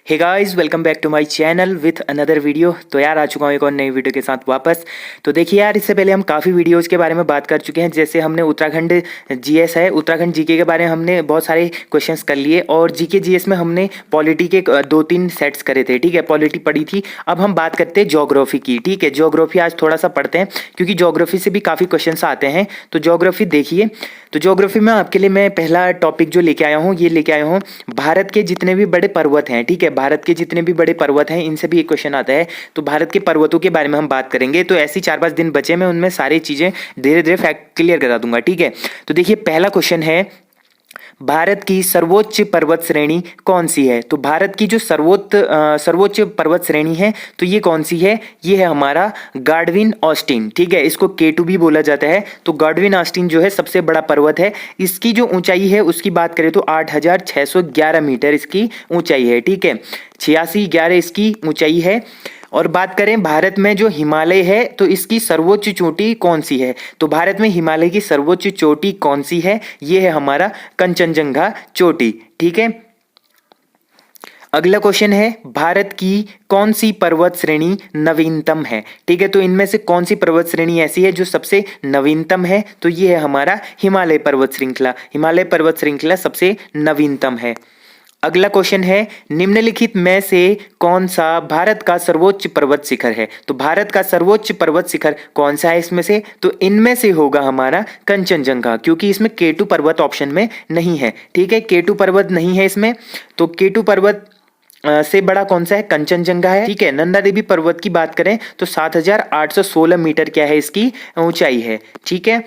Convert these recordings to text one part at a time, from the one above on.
Hey guys, welcome back to my channel with another video. तो यार आ चुका हूँ एक और नई वीडियो के साथ वापस। तो देखिए यार, इससे पहले हम काफ़ी वीडियोस के बारे में बात कर चुके हैं। जैसे हमने उत्तराखंड जीएस है, उत्तराखंड जीके के बारे में हमने बहुत सारे क्वेश्चंस कर लिए और जीके जीएस में हमने पॉलिटी के 2-3 सेट्स करे थे। ठीक है, पॉलिटी पढ़ी थी। अब हम बात करते हैं ज्योग्राफी की। ठीक है, ज्योग्राफी आज थोड़ा सा पढ़ते हैं क्योंकि ज्योग्राफी से भी काफ़ी क्वेश्चन आते हैं। तो ज्योग्राफी देखिए, तो ज्योग्राफी में आपके लिए मैं पहला टॉपिक जो लेके आया हूँ, ये लेके आया हूँ भारत के जितने भी बड़े पर्वत हैं। ठीक है, भारत के जितने भी बड़े पर्वत हैं इनसे भी एक क्वेश्चन आता है। तो भारत के पर्वतों के बारे में हम बात करेंगे। तो ऐसी 4-5 दिन बचे, मैं उनमें सारी चीज़ें धीरे धीरे फैक्ट क्लियर करा दूंगा। ठीक है, तो देखिए पहला क्वेश्चन है, भारत की सर्वोच्च पर्वत श्रेणी कौन सी है? तो भारत की जो सर्वोच्च पर्वत श्रेणी है तो ये कौन सी है? ये है हमारा गार्डविन ऑस्टिन। ठीक है, इसको K2 भी बोला जाता है। तो गार्डविन ऑस्टिन जो है सबसे बड़ा पर्वत है। इसकी जो ऊंचाई है उसकी बात करें तो 8611 मीटर इसकी ऊंचाई है। ठीक है, 8611 इसकी ऊंचाई है। और बात करें भारत में जो हिमालय है तो इसकी सर्वोच्च चोटी कौन सी है? तो भारत में हिमालय की सर्वोच्च चोटी कौन सी है? ये है हमारा कंचनजंगा चोटी। ठीक है, अगला क्वेश्चन है, भारत की कौन सी पर्वत श्रेणी नवीनतम है? ठीक है, तो इनमें से कौन सी पर्वत श्रेणी ऐसी है जो सबसे नवीनतम है? तो ये है हमारा हिमालय पर्वत श्रृंखला। हिमालय पर्वत श्रृंखला सबसे नवीनतम है। अगला क्वेश्चन है, निम्नलिखित में से कौन सा भारत का सर्वोच्च पर्वत शिखर है? तो भारत का सर्वोच्च पर्वत शिखर कौन सा है इसमें से? तो इनमें से होगा हमारा कंचनजंगा, क्योंकि इसमें K2 पर्वत ऑप्शन में नहीं है। ठीक है, K2 पर्वत नहीं है इसमें। तो K2 पर्वत से बड़ा कौन सा है? कंचनजंगा है। ठीक है, नंदा देवी पर्वत की बात करें तो 7816 मीटर क्या है इसकी ऊंचाई है। ठीक है,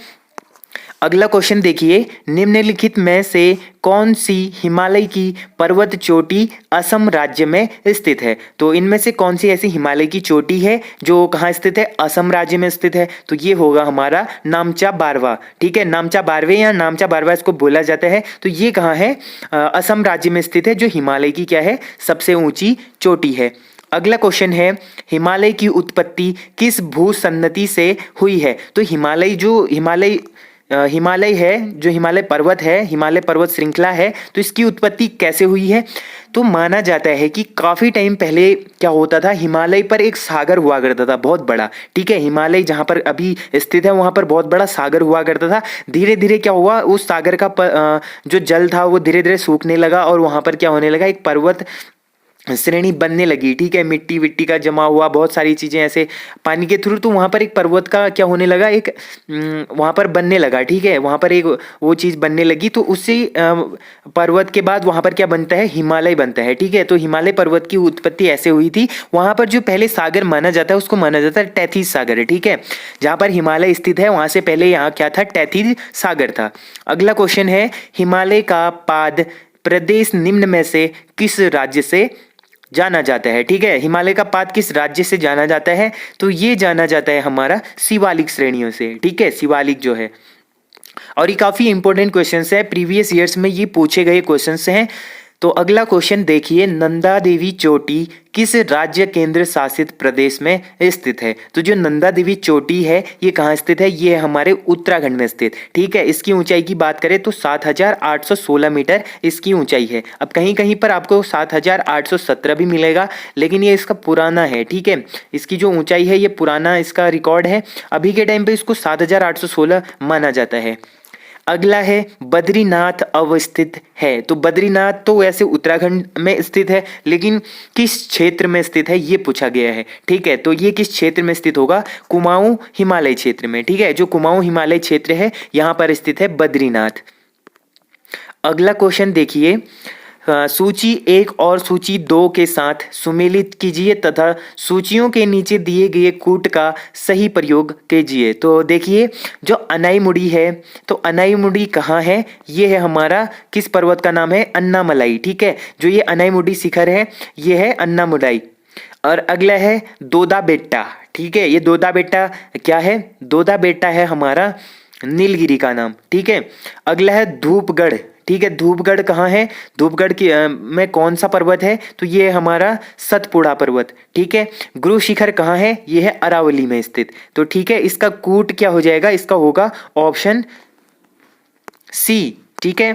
अगला क्वेश्चन देखिए, निम्नलिखित में से कौन सी हिमालय की पर्वत चोटी असम राज्य में स्थित है? तो इनमें से कौन सी ऐसी हिमालय की चोटी है जो कहाँ स्थित है? असम राज्य में स्थित है। तो ये होगा हमारा नामचा बारवा। ठीक है, नामचा बारवे या नामचा बारवा इसको बोला जाता है। तो ये कहाँ है? असम राज्य में स्थित है, जो हिमालय की क्या है? सबसे ऊंची चोटी है। अगला क्वेश्चन है, हिमालय की उत्पत्ति किस भूसन्नति से हुई है? तो हिमालय है, जो हिमालय पर्वत है, हिमालय पर्वत श्रृंखला है, तो इसकी उत्पत्ति कैसे हुई है? तो माना जाता है कि काफ़ी टाइम पहले क्या होता था, हिमालय पर एक सागर हुआ करता था बहुत बड़ा। ठीक है, हिमालय जहाँ पर अभी स्थित है वहाँ पर बहुत बड़ा सागर हुआ करता था। धीरे धीरे क्या हुआ, उस सागर का जो जल था वो धीरे धीरे सूखने लगा और वहाँ पर क्या होने लगा, एक पर्वत श्रेणी बनने लगी। ठीक है, मिट्टी विट्टी का जमा हुआ, बहुत सारी चीज़ें ऐसे पानी के थ्रू, तो वहाँ पर एक पर्वत का क्या होने लगा, एक वहाँ पर बनने लगा। ठीक है, वहाँ पर एक वो चीज़ बनने लगी, तो उससे पर्वत के बाद वहाँ पर क्या बनता है? हिमालय बनता है। ठीक है, तो हिमालय पर्वत की उत्पत्ति ऐसे हुई थी। वहाँ पर जो पहले सागर माना जाता है उसको माना जाता है टैथिस सागर है। ठीक है, जहाँ पर हिमालय स्थित है वहाँ से पहले यहाँ क्या था? टैथिस सागर था। अगला क्वेश्चन है, हिमालय का पाद प्रदेश निम्न में से किस राज्य से जाना जाता है? ठीक है, हिमालय का पाद किस राज्य से जाना जाता है? तो ये जाना जाता है हमारा शिवालिक श्रेणियों से। ठीक है, शिवालिक जो है, और ये काफी इंपॉर्टेंट क्वेश्चंस है, प्रीवियस ईयर्स में ये पूछे गए क्वेश्चंस हैं। तो अगला क्वेश्चन देखिए, नंदा देवी चोटी किस राज्य केंद्र शासित प्रदेश में स्थित है? तो जो नंदा देवी चोटी है ये कहाँ स्थित है? ये है हमारे उत्तराखंड में स्थित। ठीक है, इसकी ऊंचाई की बात करें तो 7816 मीटर इसकी ऊंचाई है। अब कहीं कहीं पर आपको 7817 भी मिलेगा, लेकिन ये इसका पुराना है। ठीक है, इसकी जो ऊंचाई है ये पुराना इसका रिकॉर्ड है। अभी के टाइम पे इसको 7816 माना जाता है। अगला है, बद्रीनाथ अवस्थित है। तो बद्रीनाथ तो वैसे उत्तराखंड में स्थित है, लेकिन किस क्षेत्र में स्थित है ये पूछा गया है। ठीक है, तो ये किस क्षेत्र में स्थित होगा? कुमाऊं हिमालय क्षेत्र में। ठीक है, जो कुमाऊं हिमालय क्षेत्र है यहाँ पर स्थित है बद्रीनाथ। अगला क्वेश्चन देखिए, सूची 1 और सूची 2 के साथ सुमेलित कीजिए तथा सूचियों के नीचे दिए गए कूट का सही प्रयोग कीजिए। तो देखिए, जो अनाईमुड़ी है, तो अनाईमुड़ी कहाँ है? ये है हमारा, किस पर्वत का नाम है? अन्नामलाई। ठीक है, जो ये अनाईमुड़ी शिखर है ये है अन्नामुलाई। और अगला है दोदा बेट्टा। ठीक है, ये दोदा बेट्टा क्या है? दोदा बेट्टा है हमारा नीलगिरी का नाम। ठीक है, अगला है धूपगढ़। ठीक है, धूपगढ़ कहाँ है? धूपगढ़ की में कौन सा पर्वत है? तो ये है हमारा सतपुड़ा पर्वत। ठीक है, गुरु शिखर कहाँ है? ये है अरावली में स्थित। तो ठीक है, इसका कूट क्या हो जाएगा? इसका होगा ऑप्शन सी। ठीक है,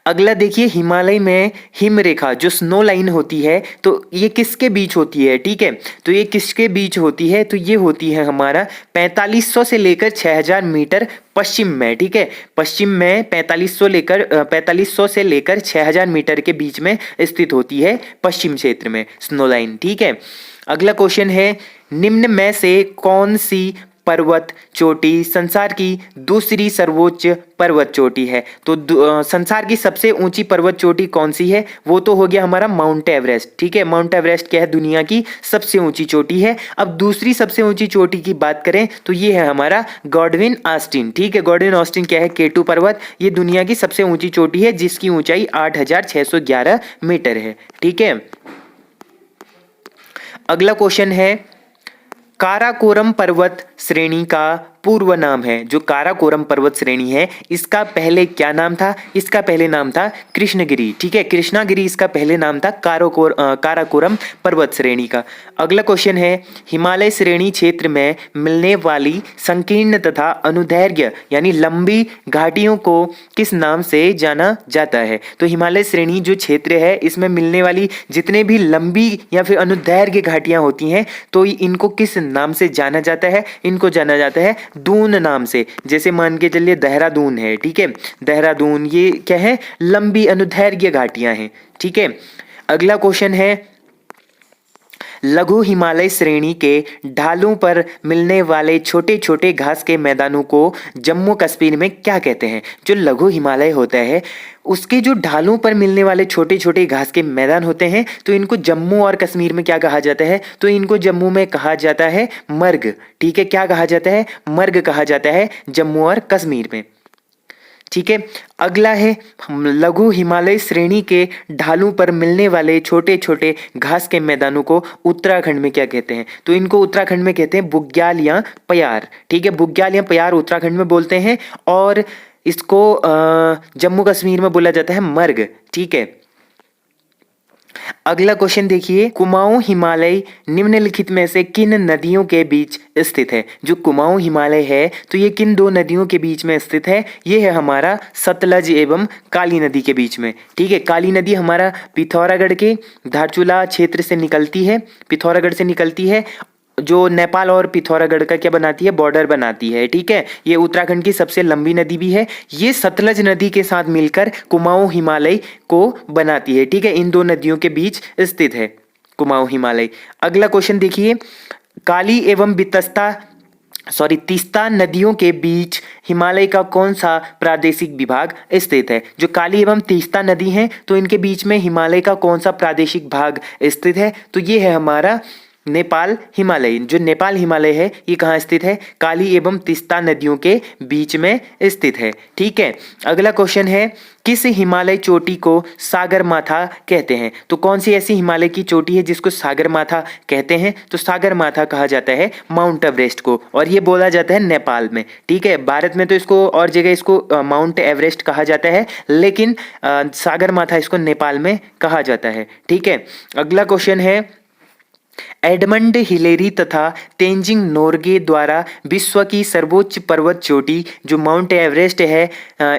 अगला देखिए, हिमालय में हिम रेखा जो स्नो लाइन होती है, तो ये किसके बीच होती है? ठीक है, तो ये किसके बीच होती है? तो ये होती है हमारा 4500 से लेकर 6000 मीटर पश्चिम में। ठीक है, पश्चिम में 4500 से लेकर 6000 मीटर के बीच में स्थित होती है, पश्चिम क्षेत्र में स्नो लाइन। ठीक है, अगला क्वेश्चन है, निम्न में से कौन सी पर्वत चोटी संसार की दूसरी सर्वोच्च पर्वत चोटी है? तो संसार की सबसे ऊंची पर्वत चोटी कौन सी है? वो तो हो गया हमारा माउंट एवरेस्ट। ठीक है, माउंट एवरेस्ट क्या है? दुनिया की सबसे ऊंची चोटी है। अब दूसरी सबसे ऊंची चोटी की बात करें तो ये है हमारा गॉडविन ऑस्टिन। ठीक है, गॉडविन ऑस्टिन क्या है? केटू पर्वत। ये दुनिया की सबसे ऊंची चोटी है जिसकी ऊंचाई 8611 मीटर है। ठीक है, अगला क्वेश्चन है, काराकोरम पर्वत श्रेणी का पूर्व नाम है। जो काराकोरम पर्वत श्रेणी है, इसका पहले क्या नाम था? इसका पहले नाम था कृष्णगिरी। ठीक है, कृष्णागिरी इसका पहले नाम था काराकोरम पर्वत श्रेणी का। अगला क्वेश्चन है, हिमालय श्रेणी क्षेत्र में मिलने वाली संकीर्ण तथा अनुदैर्घ्य यानी लंबी घाटियों को किस नाम से जाना जाता है? तो हिमालय श्रेणी जो क्षेत्र है, इसमें मिलने वाली जितने भी लंबी या फिर अनुदैर्घ्य घाटियां होती हैं, तो इनको किस नाम से जाना जाता है? इनको जाना जाता है दून नाम से। जैसे मान के चलिए देहरादून है। ठीक है, देहरादून ये क्या है? लंबी अनुदैर्घ्य घाटियां हैं। ठीक है, अगला क्वेश्चन है, लघु हिमालय श्रेणी के ढालों पर मिलने वाले छोटे छोटे घास के मैदानों को जम्मू कश्मीर में क्या कहते हैं? जो लघु हिमालय होता है, उसके जो ढालों पर मिलने वाले छोटे छोटे घास के मैदान होते हैं, तो इनको जम्मू और कश्मीर में क्या कहा जाता है? तो इनको जम्मू में कहा जाता है मर्ग। ठीक है, क्या कहा जाता है? मर्ग कहा जाता है जम्मू और कश्मीर में। ठीक है, अगला है, लघु हिमालय श्रेणी के ढालों पर मिलने वाले छोटे छोटे घास के मैदानों को उत्तराखंड में क्या कहते हैं? तो इनको उत्तराखंड में कहते हैं बुग्याल या पयार। ठीक है, बुग्याल या पयार उत्तराखंड में बोलते हैं, और इसको जम्मू कश्मीर में बोला जाता है मर्ग। ठीक है, अगला क्वेश्चन देखिए, कुमाऊं हिमालय निम्नलिखित में से किन नदियों के बीच स्थित है? जो कुमाऊं हिमालय है, तो ये किन दो नदियों के बीच में स्थित है? ये है हमारा सतलज एवं काली नदी के बीच में। ठीक है, काली नदी हमारा पिथौरागढ़ के धारचूला क्षेत्र से निकलती है, पिथौरागढ़ से निकलती है, जो नेपाल और पिथौरागढ़ का क्या बनाती है? बॉर्डर बनाती है। ठीक है, ये उत्तराखंड की सबसे लंबी नदी भी है। ये सतलज नदी के साथ मिलकर कुमाऊं हिमालय को बनाती है। ठीक है, इन दो नदियों के बीच स्थित है कुमाऊं हिमालय। अगला क्वेश्चन देखिए, काली एवं तीस्ता नदियों के बीच हिमालय का कौन सा प्रादेशिक विभाग स्थित है? जो काली एवं तीस्ता नदी हैं, तो इनके बीच में हिमालय का कौन सा प्रादेशिक भाग स्थित है? तो ये है हमारा नेपाल हिमालय। जो नेपाल हिमालय है, ये कहाँ स्थित है? काली एवं तीस्ता नदियों के बीच में स्थित है। ठीक है, अगला क्वेश्चन है, किस हिमालय चोटी को सागरमाथा कहते हैं? तो कौन सी ऐसी हिमालय की चोटी है जिसको सागरमाथा कहते हैं? तो सागरमाथा कहा जाता है माउंट एवरेस्ट को, और ये बोला जाता है नेपाल में। ठीक है, भारत में तो इसको और जगह इसको माउंट एवरेस्ट कहा जाता है, लेकिन सागरमाथा इसको नेपाल में कहा जाता है। ठीक है, अगला क्वेश्चन है, एडमंड हिलेरी तथा तेंजिंग नोर्गे द्वारा विश्व की सर्वोच्च पर्वत चोटी जो माउंट एवरेस्ट है,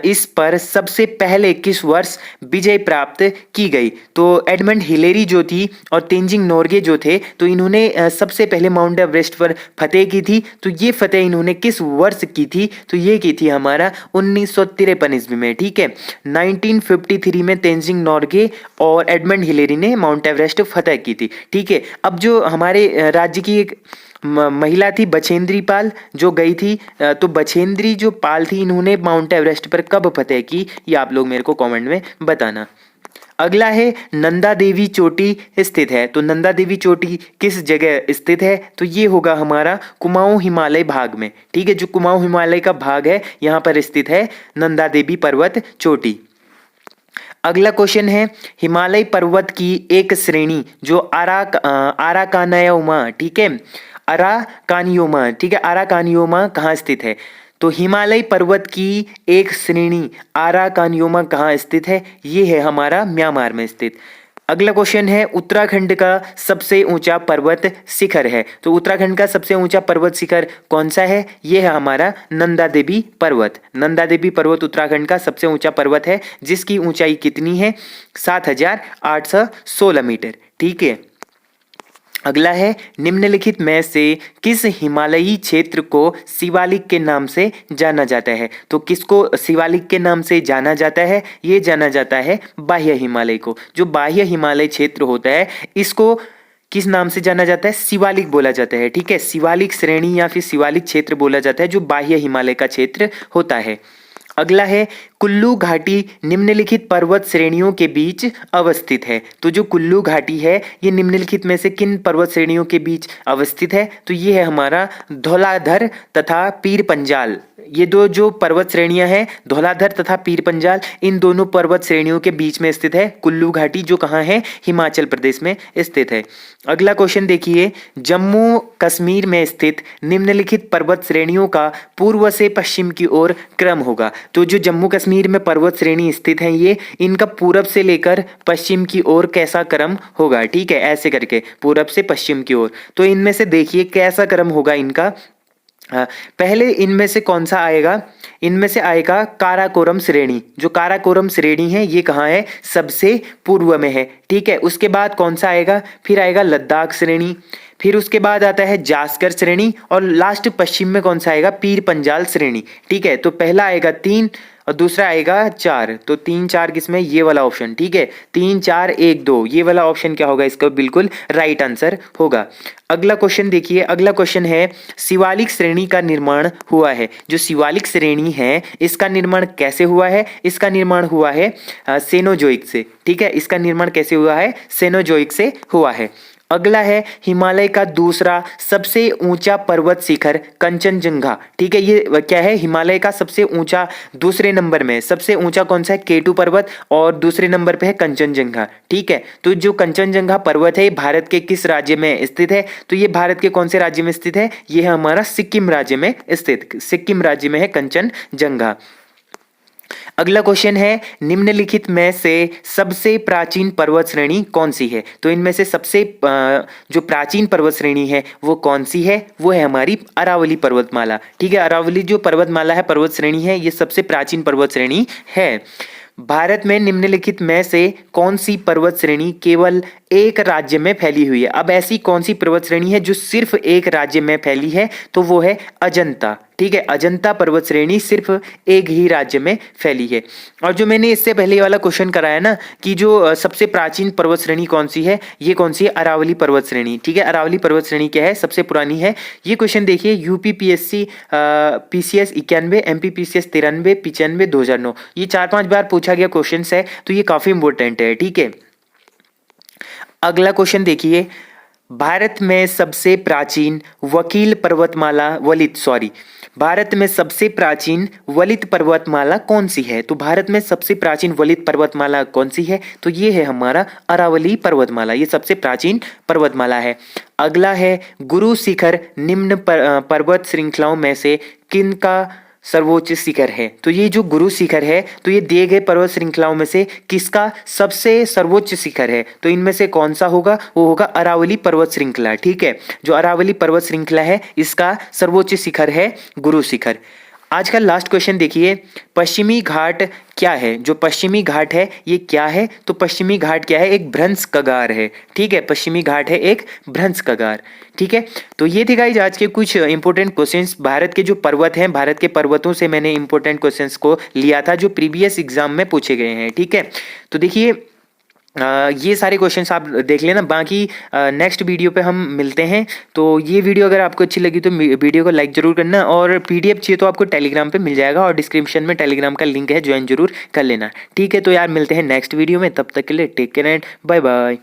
इस पर सबसे पहले किस वर्ष विजय प्राप्त की गई? तो एडमंड हिलेरी जो थी और तेंजिंग नोर्गे जो थे, तो इन्होंने सबसे पहले माउंट एवरेस्ट पर फतेह की थी। तो ये फतेह इन्होंने किस वर्ष की थी? तो ये की थी हमारा 1953 ईस्वी में। ठीक है, 1953 में तेंजिंग नोर्गे और एडमंड हिलेरी ने माउंट एवरेस्ट फतेह की थी। ठीक है, अब जो हमारे राज्य की एक महिला थी बछेंद्री पाल, जो गई थी, तो बछेंद्री जो पाल थी, इन्होंने माउंट एवरेस्ट पर कब फतेह की? ये आप लोग मेरे को कमेंट में बताना। अगला है, नंदा देवी चोटी स्थित है। तो नंदा देवी चोटी किस जगह स्थित है? तो ये होगा हमारा कुमाऊं हिमालय भाग में। ठीक है, जो कुमाऊं हिमालय का भाग है, यहाँ पर स्थित है नंदा देवी पर्वत चोटी। अगला क्वेश्चन है, हिमालय पर्वत की एक श्रेणी जो आराकानयोमा, ठीक है, अराकानियोमा, ठीक है, अराकानियोमा कहाँ स्थित है? तो हिमालय पर्वत की एक श्रेणी आराकानियोमा कहाँ स्थित है? ये है हमारा म्यांमार में स्थित। अगला क्वेश्चन है उत्तराखंड का सबसे ऊंचा पर्वत शिखर है। तो उत्तराखंड का सबसे ऊंचा पर्वत शिखर कौन सा है? ये है हमारा नंदा देवी पर्वत। नंदा देवी पर्वत उत्तराखंड का सबसे ऊंचा पर्वत है, जिसकी ऊंचाई कितनी है? 7,816 मीटर। ठीक है। अगला है निम्नलिखित में से किस हिमालयी क्षेत्र को शिवालिक के नाम से जाना जाता है? तो किसको शिवालिक के नाम से जाना जाता है? ये जाना जाता है बाह्य हिमालय को। जो बाह्य हिमालय क्षेत्र होता है इसको किस नाम से जाना जाता है? शिवालिक बोला जाता है। ठीक है, शिवालिक श्रेणी या फिर शिवालिक क्षेत्र बोला जाता है जो बाह्य हिमालय का क्षेत्र होता है। अगला है कुल्लू घाटी निम्नलिखित पर्वत श्रेणियों के बीच अवस्थित है। तो जो कुल्लू घाटी है ये निम्नलिखित में से किन पर्वत श्रेणियों के बीच अवस्थित है? तो ये है हमारा धौलाधर तथा पीर पंजाल। ये दो जो पर्वत श्रेणियां हैं, धौलाधर तथा पीर पंजाल, इन दोनों पर्वत श्रेणियों के बीच में स्थित है कुल्लू घाटी, जो कहाँ है? हिमाचल प्रदेश में स्थित है। अगला क्वेश्चन देखिए, जम्मू कश्मीर में स्थित निम्नलिखित पर्वत श्रेणियों का पूर्व से पश्चिम की ओर क्रम होगा। तो जो जम्मू कश्मीर में पर्वत श्रेणी स्थित है ये, इनका पूरब से लेकर पश्चिम की ओर कैसा क्रम होगा? ठीक है, ऐसे करके पूरब से पश्चिम की ओर। तो इनमें से देखिए कैसा क्रम होगा इनका। पहले इनमें से कौन सा आएगा? इनमें से आएगा काराकोरम श्रेणी। जो काराकोरम श्रेणी है ये कहाँ है? सबसे पूर्व में है। ठीक है, उसके बाद कौन सा आएगा? फिर आएगा लद्दाख श्रेणी, फिर उसके बाद आता है जास्कर श्रेणी, और लास्ट पश्चिम में कौन सा आएगा? पीर पंजाल श्रेणी। ठीक है, तो पहला आएगा 3 और दूसरा आएगा 4। तो 3 4 किसमें? ये वाला ऑप्शन। ठीक है, 3 4 1 2 ये वाला ऑप्शन क्या होगा? इसका बिल्कुल राइट आंसर होगा। अगला क्वेश्चन देखिए, अगला क्वेश्चन है शिवालिक श्रेणी का निर्माण हुआ है। जो शिवालिक श्रेणी है इसका निर्माण कैसे हुआ है? इसका निर्माण हुआ है सेनोजोइक से। ठीक है, इसका निर्माण कैसे हुआ है? सेनोजोइक से हुआ है। अगला है हिमालय का दूसरा सबसे ऊंचा पर्वत शिखर कंचनजंगा। ठीक है, ये क्या है? हिमालय का सबसे ऊंचा, दूसरे नंबर में सबसे ऊंचा कौन सा है? केटू पर्वत, और दूसरे नंबर पे है कंचनजंगा। ठीक है, तो जो कंचनजंगा पर्वत है भारत के किस राज्य में स्थित है? तो ये भारत के कौन से राज्य में स्थित है? ये है हमारा सिक्किम राज्य में स्थित, सिक्किम राज्य में है कंचनजंगा। अगला क्वेश्चन है निम्नलिखित में से सबसे प्राचीन पर्वत श्रेणी कौन सी है? तो इनमें से सबसे जो प्राचीन पर्वत श्रेणी है वो कौन सी है? वो है हमारी अरावली पर्वतमाला। ठीक है, अरावली जो पर्वतमाला है, पर्वत श्रेणी है, ये सबसे प्राचीन पर्वत श्रेणी है। भारत में निम्नलिखित में से कौन सी पर्वत श्रेणी केवल एक राज्य में फैली हुई है? अब ऐसी कौन सी पर्वत श्रेणी है जो सिर्फ एक राज्य में फैली है? तो वो है अजंता। ठीक है, अजंता पर्वत श्रेणी सिर्फ एक ही राज्य में फैली है। और जो मैंने इससे पहले वाला क्वेश्चन कराया ना कि जो सबसे प्राचीन पर्वत श्रेणी कौन सी है, ये कौन सी है? अरावली पर्वत श्रेणी। ठीक है, अरावली पर्वत श्रेणी क्या है? सबसे पुरानी है। ये क्वेश्चन देखिए, यूपीपीएससी पीसीएस 91, एमपीपीसीएस 93, 95, 2009, ये 4-5 बार पूछा गया क्वेश्चन है, तो ये काफी इंपॉर्टेंट है। ठीक है, अगला क्वेश्चन देखिए, भारत में सबसे प्राचीन भारत में सबसे प्राचीन वलित पर्वतमाला कौन सी है? तो भारत में सबसे प्राचीन वलित पर्वतमाला कौन सी है? तो ये है हमारा अरावली पर्वतमाला, ये सबसे प्राचीन पर्वतमाला है। अगला है गुरु शिखर निम्न पर्वत श्रृंखलाओं में से किनका सर्वोच्च शिखर है? तो ये जो गुरु शिखर है, तो ये दिए गए पर्वत श्रृंखलाओं में से किसका सबसे सर्वोच्च शिखर है? तो इनमें से कौन सा होगा? वो होगा अरावली पर्वत श्रृंखला। ठीक है, जो अरावली पर्वत श्रृंखला है इसका सर्वोच्च शिखर है गुरु शिखर। आज का लास्ट क्वेश्चन देखिए, पश्चिमी घाट क्या है? जो पश्चिमी घाट है ये क्या है? तो पश्चिमी घाट क्या है? एक भ्रंश कगार है। ठीक है, पश्चिमी घाट है एक भ्रंश कगार। ठीक है, तो ये थे गाइस आज के कुछ इंपॉर्टेंट क्वेश्चंस। भारत के जो पर्वत हैं, भारत के पर्वतों से मैंने इंपॉर्टेंट क्वेश्चंस को लिया था जो प्रीवियस एग्जाम में पूछे गए हैं। ठीक है, तो देखिए ये सारे क्वेश्चंस आप देख लेना, बाकी नेक्स्ट वीडियो पे हम मिलते हैं। तो ये वीडियो अगर आपको अच्छी लगी तो वीडियो को लाइक जरूर करना, और पीडीएफ चाहिए तो आपको टेलीग्राम पे मिल जाएगा, और डिस्क्रिप्शन में टेलीग्राम का लिंक है, ज्वाइन जरूर कर लेना। ठीक है, तो यार मिलते हैं नेक्स्ट वीडियो में, तब तक के लिए take care and bye bye.